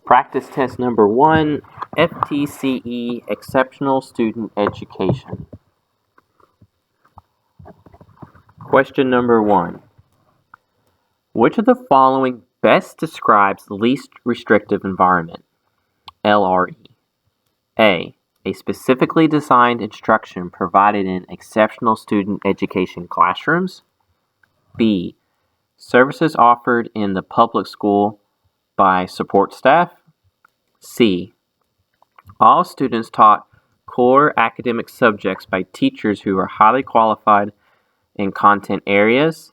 Practice test number 1, FTCE, Exceptional Student Education. Question number 1. Which of the following best describes the least restrictive environment? LRE. A specifically designed instruction provided in exceptional student education classrooms. B. Services offered in the public school by support staff. C. All students taught core academic subjects by teachers who are highly qualified in content areas.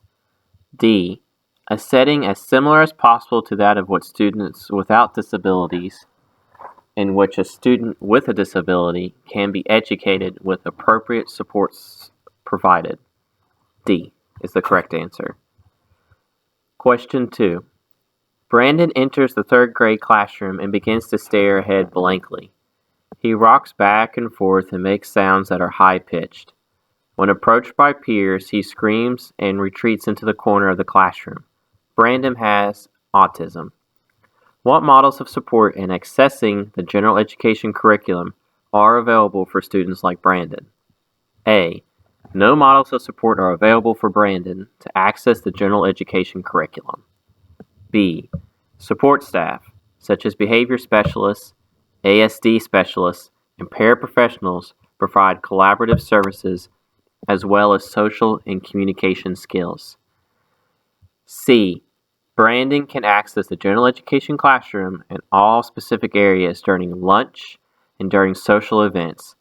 D. A setting as similar as possible to that of what students without disabilities, in which a student with a disability can be educated with appropriate supports provided. D is the correct answer. Question 2. Brandon enters the third grade classroom and begins to stare ahead blankly. He rocks back and forth and makes sounds that are high-pitched. When approached by peers, he screams and retreats into the corner of the classroom. Brandon has autism. What models of support in accessing the general education curriculum are available for students like Brandon? A. No models of support are available for Brandon to access the general education curriculum. B. Support staff, such as behavior specialists, ASD specialists, and paraprofessionals, provide collaborative services as well as social and communication skills. C. Brandon can access the general education classroom in all specific areas during lunch and during social events.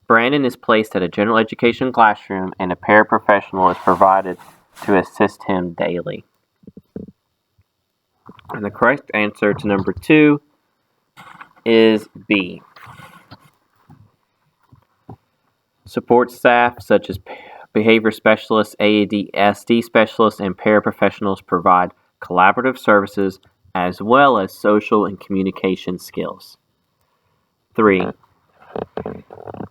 Brandon is placed at a general education classroom and a paraprofessional is provided to assist him daily. And the correct answer to number 2 is B. Support staff such as behavior specialists, ASD specialists, and paraprofessionals provide collaborative services as well as social and communication skills. 3.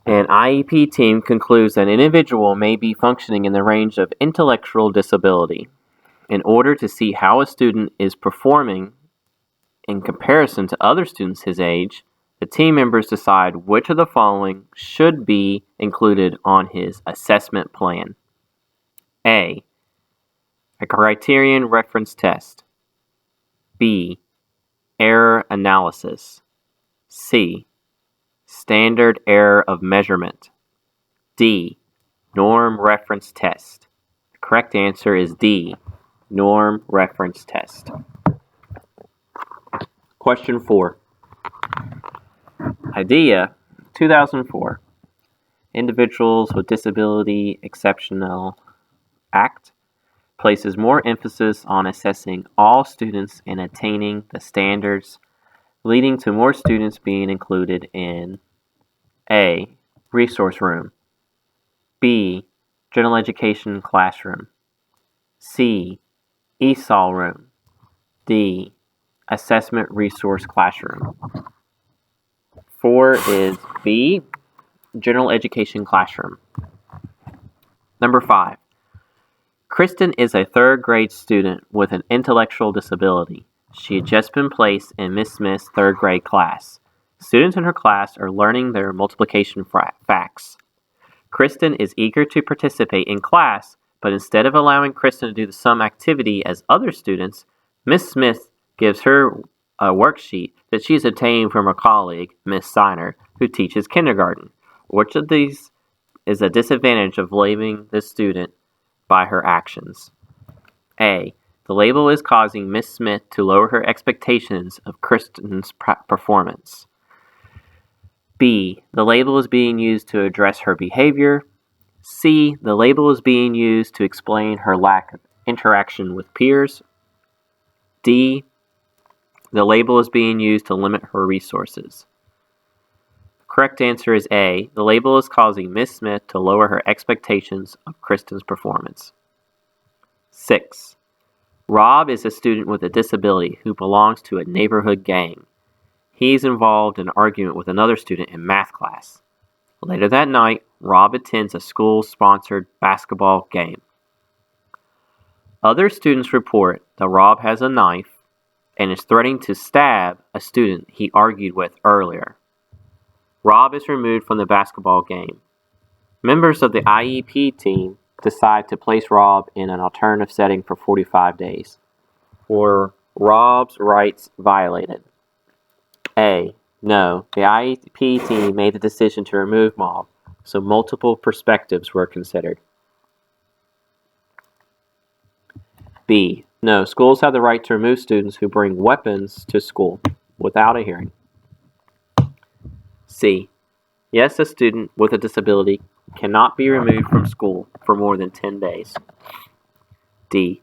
An IEP team concludes that an individual may be functioning in the range of intellectual disability. In order to see how a student is performing in comparison to other students his age, the team members decide which of the following should be included on his assessment plan. A. A criterion reference test. B. Error analysis. C. Standard error of measurement. D. Norm reference test. The correct answer is D. Norm reference test. Question 4. IDEA 2004. Individuals with Disability Exceptional Act places more emphasis on assessing all students and attaining the standards, leading to more students being included in A. Resource room. B. General education classroom. C. ESOL room. D. Assessment resource classroom. 4 is B. General education classroom. Number 5. Kristen is a third grade student with an intellectual disability. She had just been placed in Miss Smith's third grade class. Students in her class are learning their multiplication facts. Kristen is eager to participate in class, but instead of allowing Kristen to do the sum activity as other students, Miss Smith gives her a worksheet that she's obtained from her colleague, Miss Siner, who teaches kindergarten. Which of these is a disadvantage of labeling this student by her actions? A. The label is causing Miss Smith to lower her expectations of Kristen's performance. B. The label is being used to address her behavior. C. The label is being used to explain her lack of interaction with peers. D. The label is being used to limit her resources. Correct answer is A. The label is causing Miss Smith to lower her expectations of Kristen's performance. 6. Rob is a student with a disability who belongs to a neighborhood gang. He's involved in an argument with another student in math class. Later that night, Rob attends a school-sponsored basketball game. Other students report that Rob has a knife, and is threatening to stab a student he argued with earlier. Rob is removed from the basketball game. Members of the IEP team decide to place Rob in an alternative setting for 45 days. Were Rob's rights violated? A. No. The IEP team made the decision to remove Rob, so multiple perspectives were considered. B. No. Schools have the right to remove students who bring weapons to school without a hearing. C. Yes, a student with a disability cannot be removed from school for more than 10 days. D.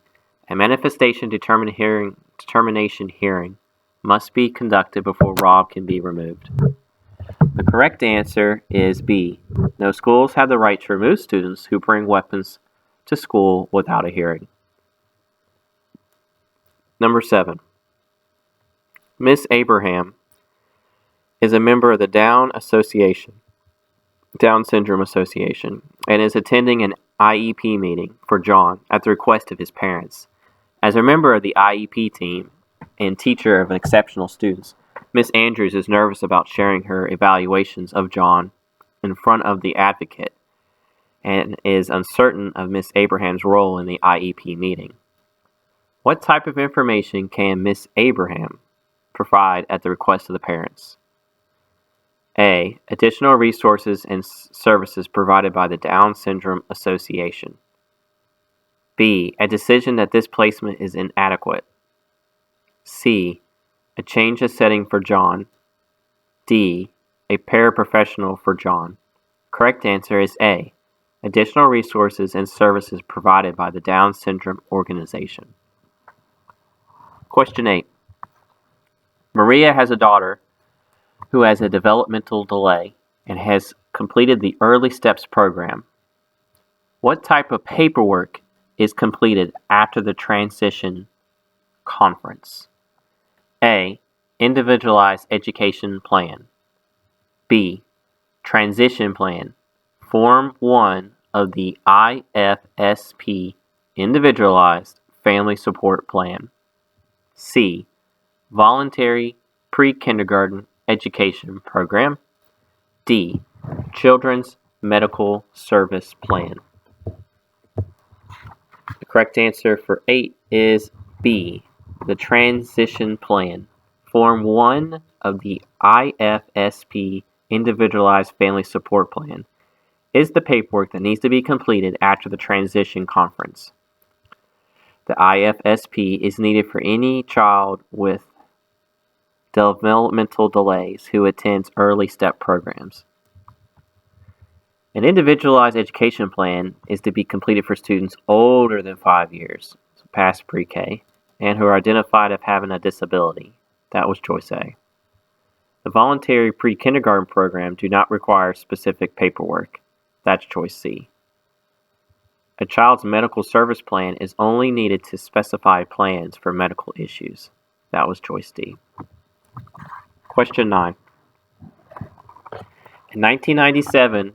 A manifestation determination hearing must be conducted before Rob can be removed. The correct answer is B. No, schools have the right to remove students who bring weapons to school without a hearing. Number 7. Miss Abraham is a member of the Down Syndrome Association, and is attending an IEP meeting for John at the request of his parents. As a member of the IEP team and teacher of exceptional students, Miss Andrews is nervous about sharing her evaluations of John in front of the advocate and is uncertain of Miss Abraham's role in the IEP meeting. What type of information can Miss Abraham provide at the request of the parents? A. Additional resources and services provided by the Down Syndrome Association. B. A decision that this placement is inadequate. C. A change of setting for John. D. A paraprofessional for John. Correct answer is A. Additional resources and services provided by the Down Syndrome Organization. Question 8. Maria has a daughter who has a developmental delay and has completed the Early Steps program. What type of paperwork is completed after the transition conference? A. Individualized education plan. B. Transition plan. Form 1 of the IFSP Individualized Family Support Plan. C. Voluntary Pre-Kindergarten Education Program. D. Children's Medical Service Plan. The correct answer for 8 is B. The Transition Plan. Form 1 of the IFSP Individualized Family Support Plan is the paperwork that needs to be completed after the transition conference. The IFSP is needed for any child with developmental delays who attends early step programs. An individualized education plan is to be completed for students older than 5 years, so past pre-K, and who are identified as having a disability. That was choice A. The voluntary pre-kindergarten program do not require specific paperwork. That's choice C. A child's medical service plan is only needed to specify plans for medical issues. That was choice D. Question 9. In 1997,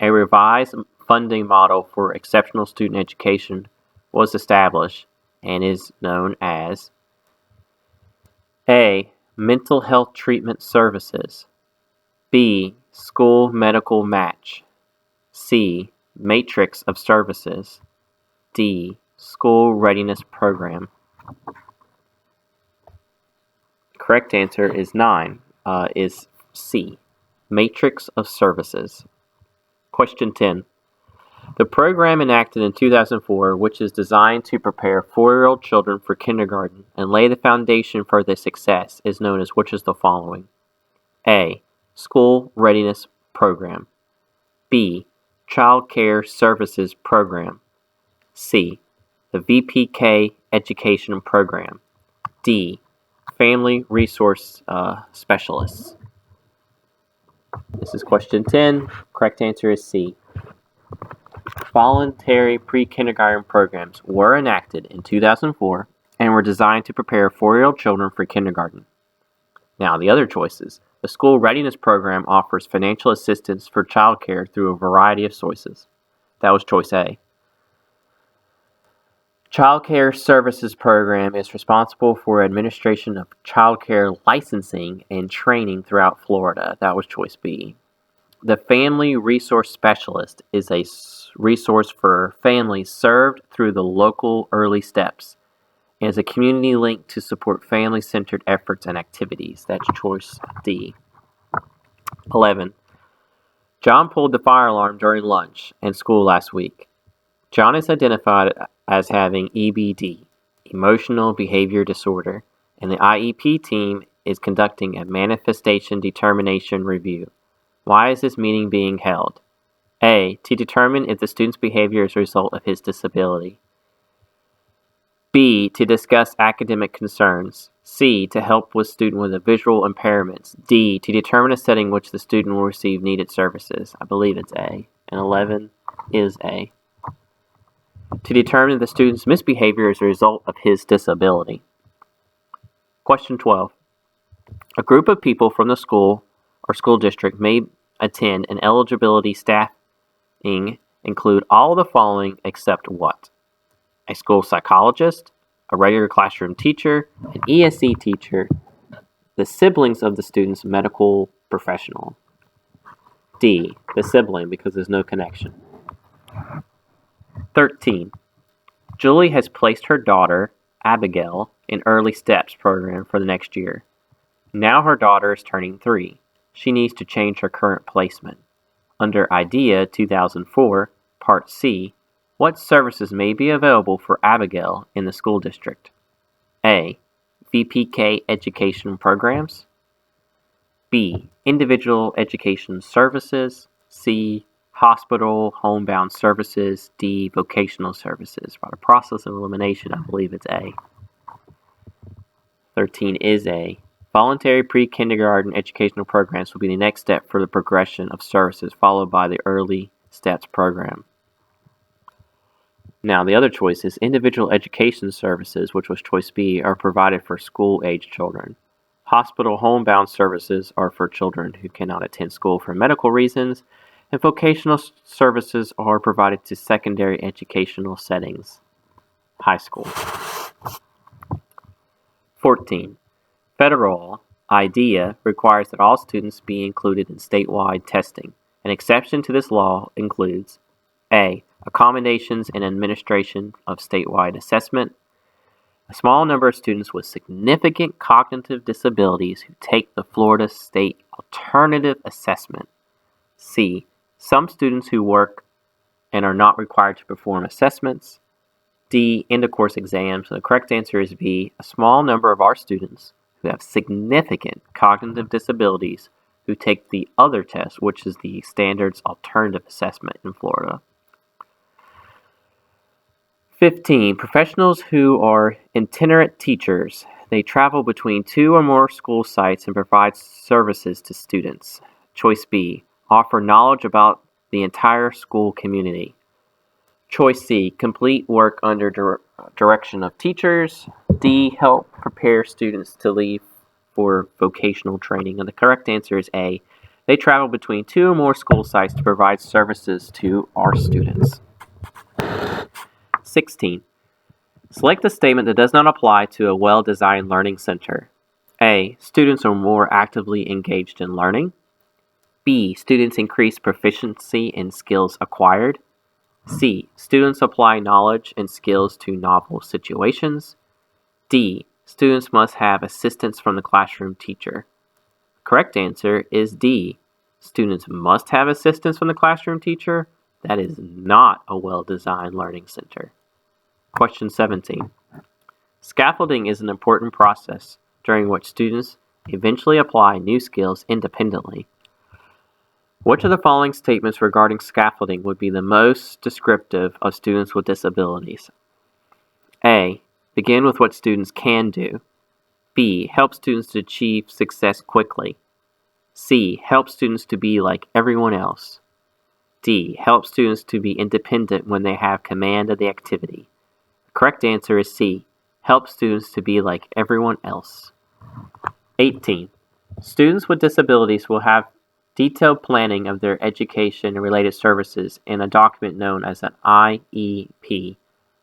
a revised funding model for exceptional student education was established and is known as A. Mental health treatment services. B. School medical match. C. Matrix of services. D. School readiness program. Correct answer is 9, is C. Matrix of services. Question 10. The program enacted in 2004, which is designed to prepare 4-year-old children for kindergarten and lay the foundation for their success, is known as which is the following? A. School Readiness Program. B. Child Care Services Program. C. The VPK Education Program. D. Family Resource Specialists. This is question 10. Correct answer is C. Voluntary pre-kindergarten programs were enacted in 2004 and were designed to prepare 4-year-old children for kindergarten. Now, the other choices. The School Readiness Program offers financial assistance for childcare through a variety of sources. That was choice A. Child Care Services Program is responsible for administration of child care licensing and training throughout Florida. That was choice B. The Family Resource Specialist is a resource for families served through the local early steps and is a community link to support family-centered efforts and activities. That's choice D. 11. John pulled the fire alarm during lunch and school last week. John is identified as having EBD, Emotional Behavior Disorder, and the IEP team is conducting a manifestation determination review. Why is this meeting being held? A. To determine if the student's behavior is a result of his disability. B. To discuss academic concerns. C. To help with student with visual impairments. D. To determine a setting in which the student will receive needed services. I believe it's A. And 11 is A. To determine if the student's misbehavior is a result of his disability. Question 12. A group of people from the school or school district may attend an eligibility staffing include all the following except what? A school psychologist, a regular classroom teacher, an ESE teacher, the siblings of the student's medical professional. D, the sibling, because there's no connection. 13. Julie has placed her daughter, Abigail, in Early Steps program for the next year. Now her daughter is turning 3. She needs to change her current placement. Under IDEA 2004, Part C, what services may be available for Abigail in the school district? A. VPK education programs. B. Individual education services. C. Hospital homebound services. D. Vocational services. By the process of elimination, I believe it's A. 13 is A. Voluntary pre-kindergarten educational programs will be the next step for the progression of services, followed by the Early Steps program. Now, the other choice is individual education services, which was choice B, are provided for school-age children. Hospital homebound services are for children who cannot attend school for medical reasons, and vocational services are provided to secondary educational settings, high school. 14. Federal IDEA requires that all students be included in statewide testing. An exception to this law includes A. Accommodations in administration of statewide assessment. A small number of students with significant cognitive disabilities who take the Florida State Alternative Assessment. C. Some students who work and are not required to perform assessments. D. End-of-course exams. So the correct answer is B. A small number of our students who have significant cognitive disabilities who take the other test, which is the Standards Alternative Assessment in Florida. 15. Professionals who are itinerant teachers. They travel between 2 or more school sites and provide services to students. Choice B. Offer knowledge about the entire school community. Choice C. Complete work under direction of teachers. D. Help prepare students to leave for vocational training. And the correct answer is A. They travel between 2 or more school sites to provide services to our students. 16. Select a statement that does not apply to a well-designed learning center. A. Students are more actively engaged in learning. B. Students increase proficiency in skills acquired. C. Students apply knowledge and skills to novel situations. D. Students must have assistance from the classroom teacher. Correct answer is D. Students must have assistance from the classroom teacher. That is not a well-designed learning center. Question 17. Scaffolding is an important process during which students eventually apply new skills independently. Which of the following statements regarding scaffolding would be the most descriptive of students with disabilities? A. Begin with what students can do. B. Help students to achieve success quickly. C. Help students to be like everyone else. D. Help students to be independent when they have command of the activity. The correct answer is C. Help students to be like everyone else. 18. Students with disabilities will have detailed planning of their education and related services in a document known as an IEP.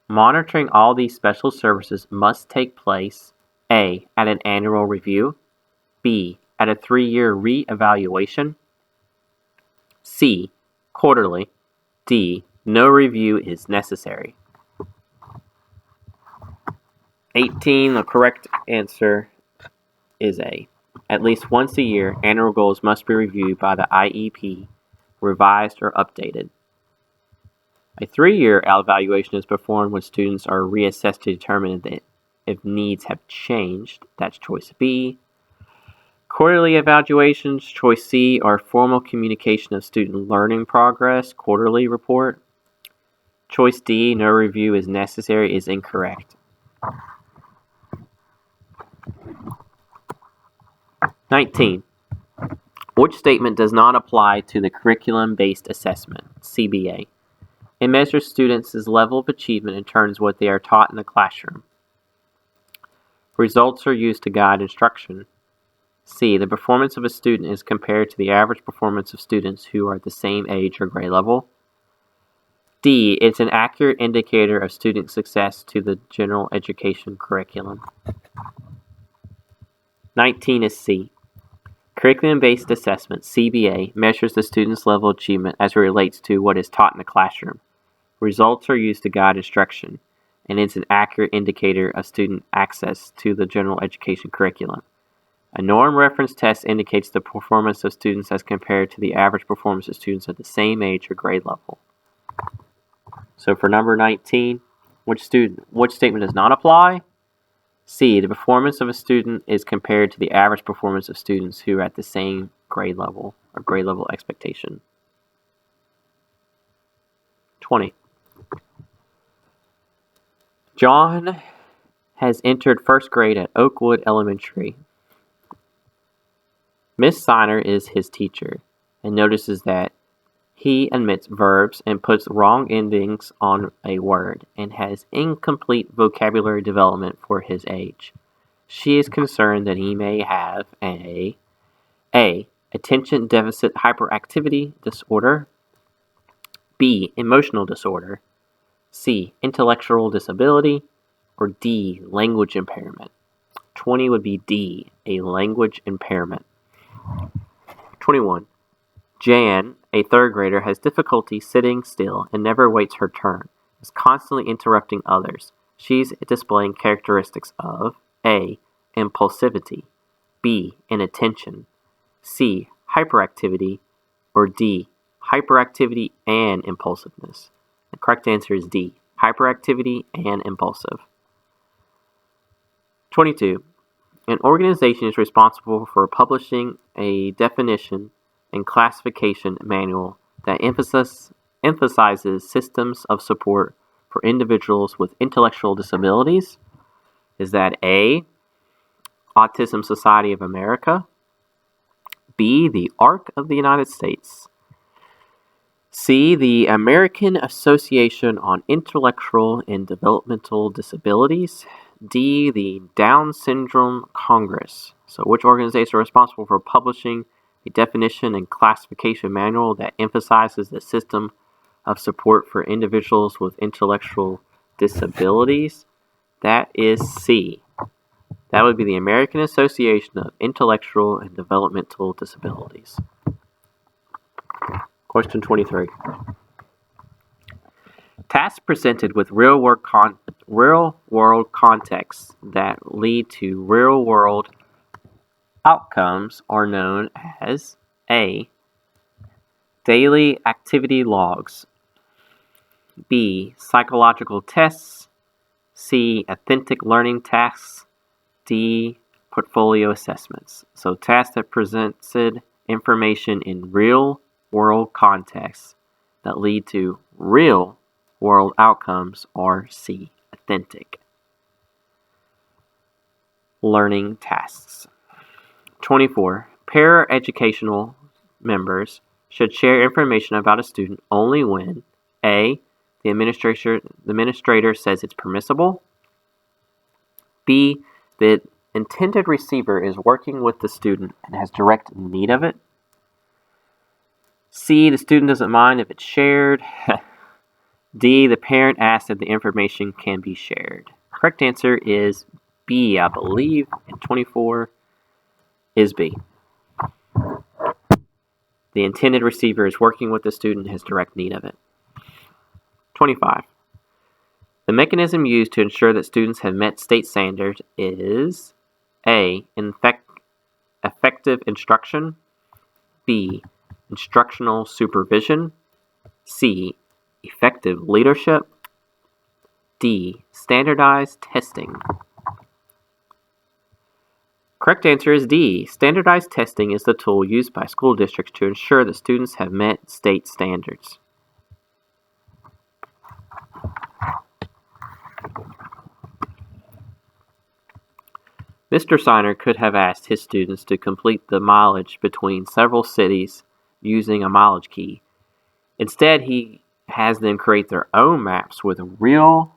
Monitoring all these special services must take place A. At an annual review, B. At a 3-year re-evaluation, C. Quarterly, D. No review is necessary. 18, the correct answer is A. At least once a year, annual goals must be reviewed by the IEP, revised or updated. A 3-year evaluation is performed when students are reassessed to determine if needs have changed. That's choice B. Quarterly evaluations, choice C, are formal communication of student learning progress, quarterly report. Choice D, no review is necessary, is incorrect. 19. Which statement does not apply to the curriculum-based assessment, CBA? It measures students' level of achievement and determines what they are taught in the classroom. Results are used to guide instruction. C. The performance of a student is compared to the average performance of students who are at the same age or grade level. D. It's an accurate indicator of student success to the general education curriculum. 19 is C. Curriculum-based assessment, CBA, measures the student's level of achievement as it relates to what is taught in the classroom. Results are used to guide instruction, and it's an accurate indicator of student access to the general education curriculum. A norm reference test indicates the performance of students as compared to the average performance of students at the same age or grade level. So for number 19, which statement does not apply? C. The performance of a student is compared to the average performance of students who are at the same grade level or grade level expectation. 20. John has entered first grade at Oakwood Elementary. Miss Signer is his teacher and notices that he omits verbs and puts wrong endings on a word and has incomplete vocabulary development for his age. She is concerned that he may have A. Attention deficit hyperactivity disorder, B. Emotional disorder, C. Intellectual disability, or D. Language impairment. 20 would be D. A language impairment. 21. Jan, a third grader, has difficulty sitting still and never waits her turn, is constantly interrupting others. She's displaying characteristics of A. Impulsivity, B. Inattention, C. Hyperactivity, or D. Hyperactivity and impulsiveness. The correct answer is D. Hyperactivity and impulsive. 22. An organization is responsible for publishing a definition and classification manual that emphasizes systems of support for individuals with intellectual disabilities. Is that A. Autism Society of America, B. The ARC of the United States, C. The American Association on Intellectual and Developmental Disabilities, D. The Down Syndrome Congress? So which organizations are responsible for publishing a definition and classification manual that emphasizes the system of support for individuals with intellectual disabilities? That is C. That would be the American Association of Intellectual and Developmental Disabilities. Question 23. Tasks presented with real-world contexts that lead to real-world outcomes are known as A. Daily activity logs, B. Psychological tests, C. Authentic learning tasks, D. Portfolio assessments. So tasks that presented information in real-world contexts that lead to real-world outcomes are C. Authentic learning tasks. 24. Paraeducational members should share information about a student only when A. The administrator says it's permissible, B. The intended receiver is working with the student and has direct need of it, C. The student doesn't mind if it's shared, D, the parent asks if the information can be shared. Correct answer is B, I believe, and 24 is B. The intended receiver is working with the student and has direct need of it. 25. The mechanism used to ensure that students have met state standards is A, effective instruction, B, instructional supervision, C, effective leadership, D, standardized testing. Correct answer is D. Standardized testing is the tool used by school districts to ensure that students have met state standards. Mr. Signer could have asked his students to complete the mileage between several cities using a mileage key. Instead, he has them create their own maps with real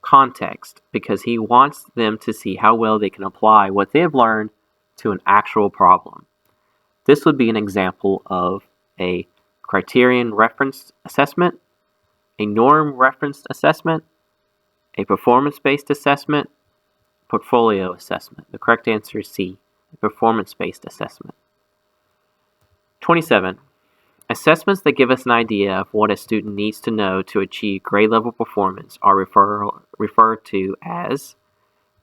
context because he wants them to see how well they can apply what they have learned to an actual problem. This would be an example of a criterion referenced assessment, a norm referenced assessment, a performance-based assessment, portfolio assessment. The correct answer is C, a performance-based assessment. 27. Assessments that give us an idea of what a student needs to know to achieve grade level performance are referred to as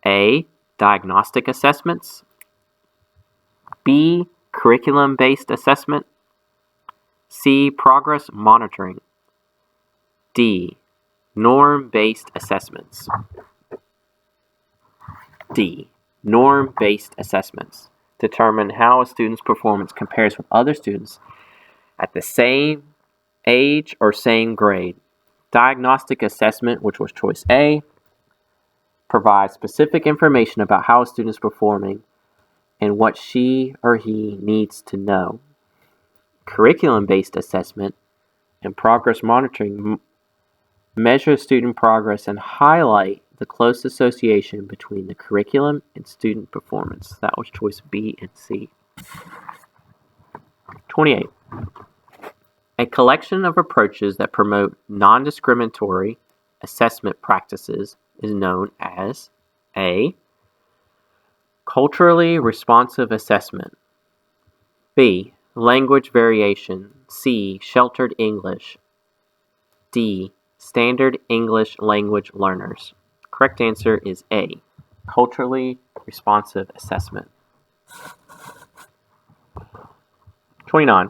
A, diagnostic assessments, B, curriculum-based assessment, C, progress monitoring, D, norm-based assessments. D, norm-based assessments determine how a student's performance compares with other students at the same age or same grade. Diagnostic assessment, which was choice A, provides specific information about how a student is performing and what she or he needs to know. Curriculum-based assessment and progress monitoring measure student progress and highlight the close association between the curriculum and student performance. That was choice B and C. 28. A collection of approaches that promote non-discriminatory assessment practices is known as A, culturally responsive assessment, B, language variation, C, sheltered English, D, standard English language learners. Correct answer is A, culturally responsive assessment. 29.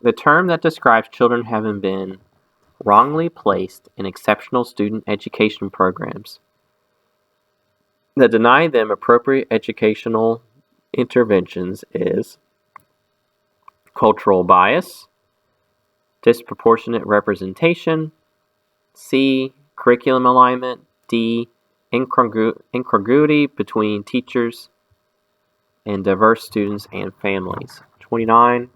The term that describes children having been wrongly placed in exceptional student education programs that deny them appropriate educational interventions is cultural bias, disproportionate representation, C, curriculum alignment, D, incongruity between teachers and diverse students and families. 29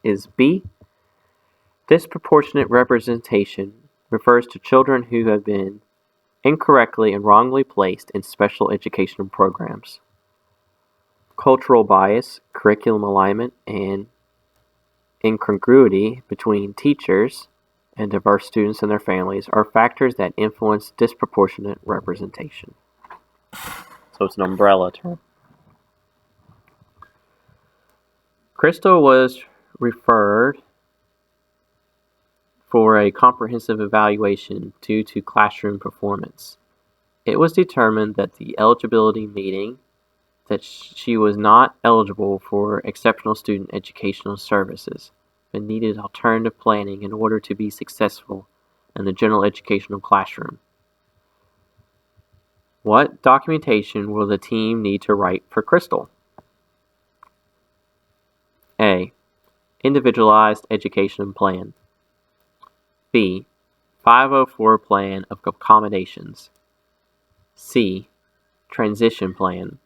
is B. Disproportionate representation refers to children who have been incorrectly and wrongly placed in special educational programs. Cultural bias, curriculum alignment, and incongruity between teachers and diverse students and their families are factors that influence disproportionate representation. So it's an umbrella term. Crystal was referred for a comprehensive evaluation due to classroom performance. It was determined that the eligibility meeting that she was not eligible for exceptional student educational services, but needed alternative planning in order to be successful in the general educational classroom. What documentation will the team need to write for Crystal? A, individualized education plan. B, 504 plan of accommodations. C, transition plan.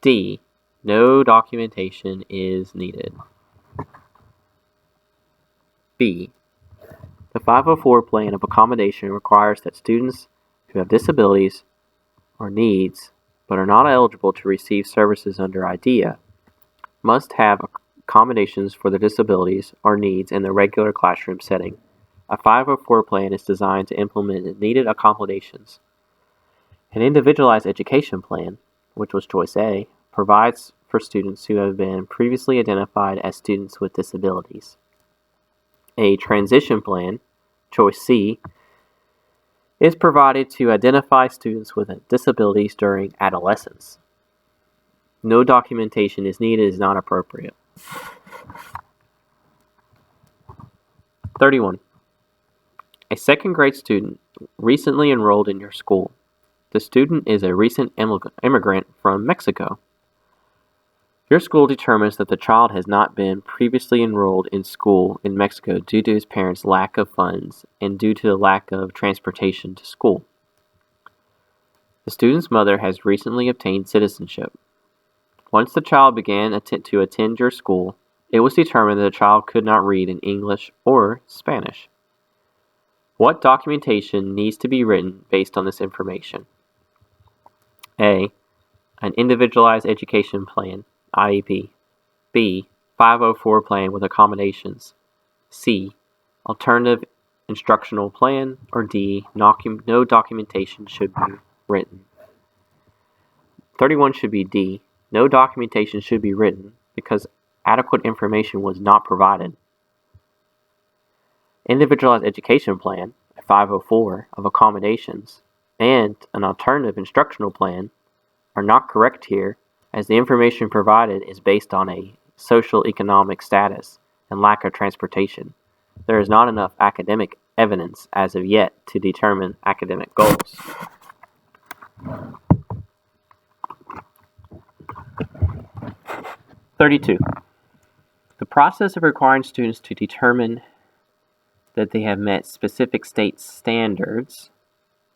D, no documentation is needed. B, the 504 plan of accommodation requires that students who have disabilities or needs but are not eligible to receive services under IDEA must have accommodations for their disabilities or needs in the regular classroom setting A 504 plan is designed to implement needed accommodations. An individualized education plan, which was choice A, provides for students who have been previously identified as students with disabilities. A transition plan, choice C, is provided to identify students with disabilities during adolescence. No documentation is needed is not appropriate. 31. A second grade student recently enrolled in your school. The student is a recent immigrant from Mexico. Your school determines that the child has not been previously enrolled in school in Mexico due to his parents' lack of funds and due to the lack of transportation to school. The student's mother has recently obtained citizenship. Once the child began to attend your school, it was determined that the child could not read in English or Spanish. What documentation needs to be written based on this information? A. An individualized education plan, IEP. B. 504 plan with accommodations. C. Alternative instructional plan. Or D. No documentation should be written. 31 should be D. No documentation should be written because adequate information was not provided. Individualized education plan, a 504 of accommodations, and an alternative instructional plan are not correct here as the information provided is based on a social economic status and lack of transportation. There is not enough academic evidence as of yet to determine academic goals. (32) The process of requiring students to determine that they have met specific state standards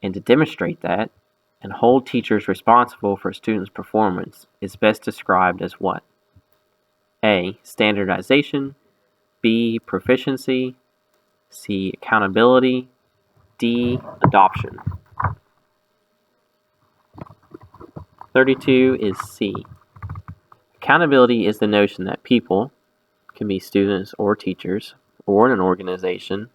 and to demonstrate that and hold teachers responsible for students' performance is best described as what? A. Standardization. B. Proficiency. C. Accountability. D. Adoption. 32 is C. Accountability is the notion that people, can be students or teachers, or in an organization,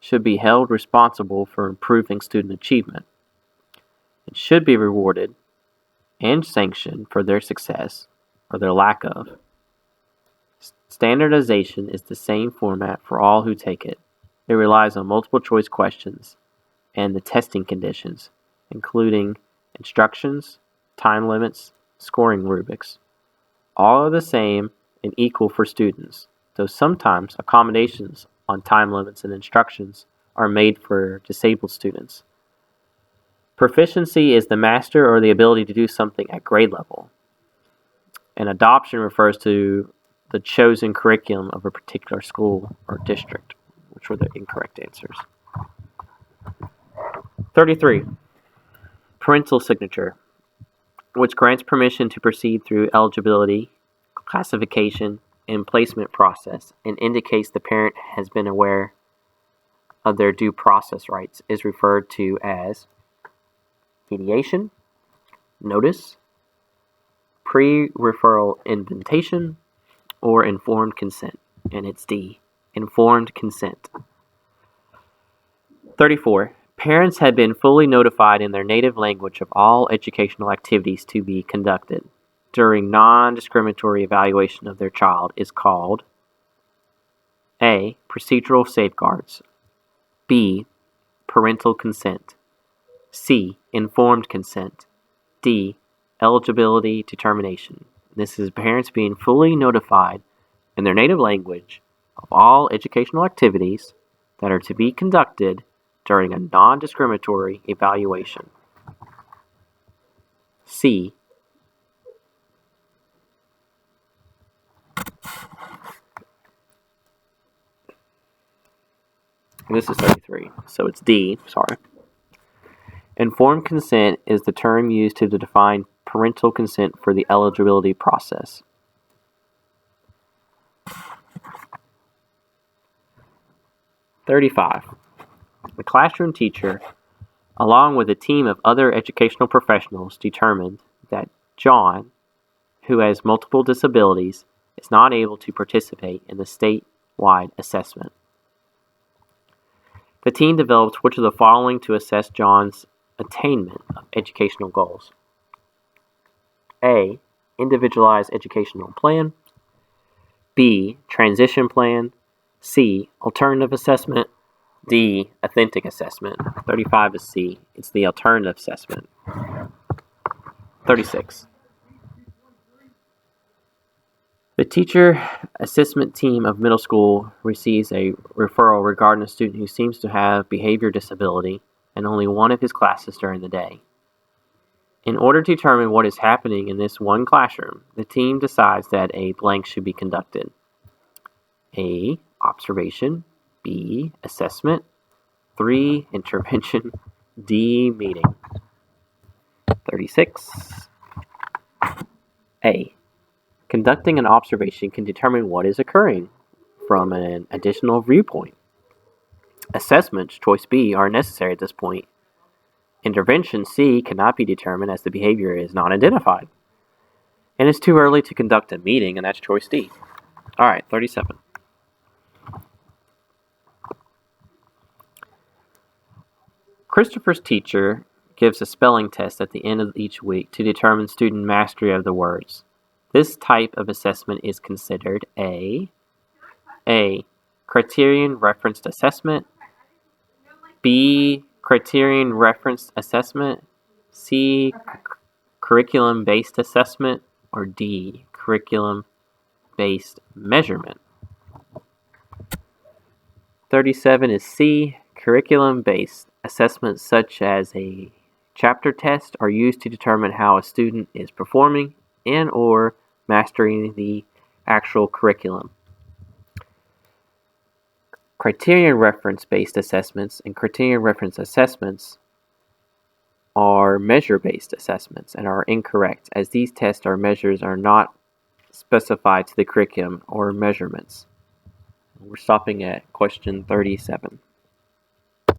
should be held responsible for improving student achievement. It should be rewarded and sanctioned for their success or their lack of. Standardization is the same format for all who take it. It relies on multiple choice questions and the testing conditions, including instructions, time limits, scoring rubrics. All are the same and equal for students, though sometimes accommodations on time limits and instructions are made for disabled students. Proficiency is the master or the ability to do something at grade level. And adoption refers to the chosen curriculum of a particular school or district, which were the incorrect answers. 33. Parental signature, which grants permission to proceed through eligibility, classification, and placement process and indicates the parent has been aware of their due process rights, is referred to as mediation, notice, pre-referral invitation, or informed consent. And it's D, informed consent. 34. Parents had been fully notified in their native language of all educational activities to be conducted during non-discriminatory evaluation of their child is called A. Procedural safeguards. B. Parental consent. C. Informed consent. D. Eligibility determination. This is parents being fully notified in their native language of all educational activities that are to be conducted during a non-discriminatory evaluation. C. This is 33, so it's D, sorry. Informed consent is the term used to define parental consent for the eligibility process. (35) The classroom teacher, along with a team of other educational professionals, determined that John, who has multiple disabilities, is not able to participate in the statewide assessment. The team develops which of the following to assess John's attainment of educational goals? A. Individualized educational plan. B. Transition plan. C. Alternative assessment. D. Authentic assessment. 35 is C. It's the alternative assessment. 36. The teacher assessment team of middle school receives a referral regarding a student who seems to have behavior disability in only one of his classes during the day. In order to determine what is happening in this one classroom, the team decides that a blank should be conducted. A. Observation. B. Assessment. 3. Intervention. D. Meeting. 36. A. Conducting an observation can determine what is occurring from an additional viewpoint. Assessments, choice B, are necessary at this point. Intervention C cannot be determined as the behavior is not identified. And it's too early to conduct a meeting, and that's choice D. All right, 37. Christopher's teacher gives a spelling test at the end of each week to determine student mastery of the words. This type of assessment is considered A. Criterion referenced assessment. B. Criterion referenced assessment. C. Curriculum-based assessment. Or D. Curriculum-based measurement. 37 is C. Curriculum-based assessments such as a chapter test are used to determine how a student is performing and or mastering the actual curriculum. Criterion reference-based assessments and criterion reference assessments are measure-based assessments and are incorrect, as these tests or measures are not specified to the curriculum or measurements. We're stopping at question 37.